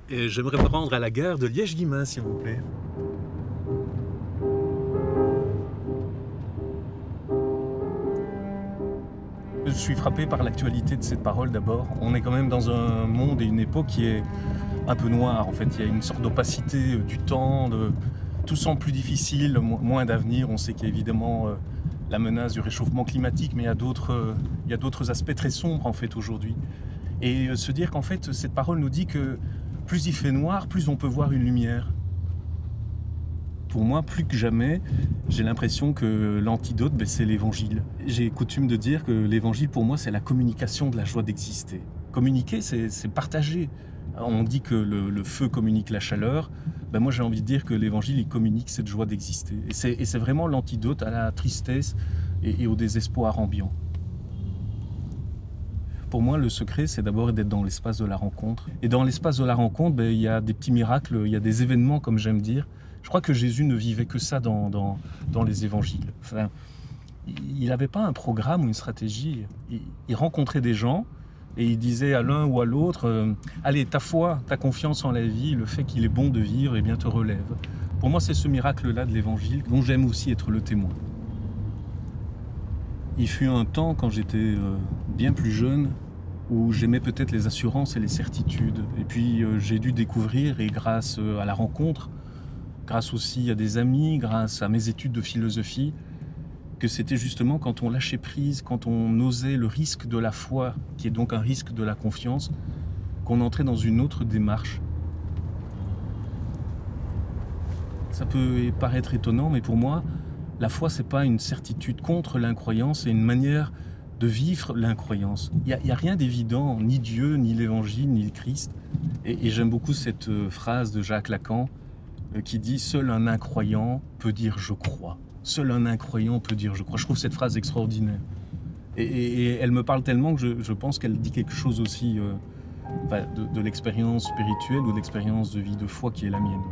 Et j'aimerais me rendre à la gare de Liège-Guillemins, s'il vous plaît. Je suis frappé par l'actualité de cette parole d'abord. On est quand même dans un monde et une époque qui est un peu noire. En fait, il y a une sorte d'opacité du temps, tout semble plus difficile, moins d'avenir. On sait qu'il y a évidemment la menace du réchauffement climatique, mais il y a d'autres aspects très sombres en fait aujourd'hui. Et se dire qu'en fait, cette parole nous dit que plus il fait noir, plus on peut voir une lumière. Pour moi, plus que jamais, j'ai l'impression que l'antidote, c'est l'évangile. J'ai coutume de dire que l'évangile, pour moi, c'est la communication de la joie d'exister. Communiquer, c'est partager. On dit que le feu communique la chaleur. Moi, j'ai envie de dire que l'évangile, il communique cette joie d'exister. Et c'est vraiment l'antidote à la tristesse et au désespoir ambiant. Pour moi, le secret, c'est d'abord d'être dans l'espace de la rencontre. Et dans l'espace de la rencontre, il y a des petits miracles, il y a des événements, comme j'aime dire. Je crois que Jésus ne vivait que ça dans les évangiles. Enfin, il n'avait pas un programme ou une stratégie. Il rencontrait des gens et il disait à l'un ou à l'autre allez, ta foi, ta confiance en la vie, le fait qu'il est bon de vivre, eh bien, te relève. Pour moi, c'est ce miracle-là de l'évangile dont j'aime aussi être le témoin. Il fut un temps, quand j'étais bien plus jeune, où j'aimais peut-être les assurances et les certitudes. Et puis j'ai dû découvrir, et grâce à la rencontre, grâce aussi à des amis, grâce à mes études de philosophie, que c'était justement quand on lâchait prise, quand on osait le risque de la foi, qui est donc un risque de la confiance, qu'on entrait dans une autre démarche. Ça peut paraître étonnant, mais pour moi, la foi, c'est pas une certitude contre l'incroyance, c'est une manière de vivre l'incroyance. Il n'y a rien d'évident, ni Dieu, ni l'Évangile, ni le Christ. Et j'aime beaucoup cette phrase de Jacques Lacan qui dit « Seul un incroyant peut dire je crois ». Seul un incroyant peut dire je crois. Je trouve cette phrase extraordinaire. Et elle me parle tellement que je pense qu'elle dit quelque chose aussi de l'expérience spirituelle ou de l'expérience de vie de foi qui est la mienne.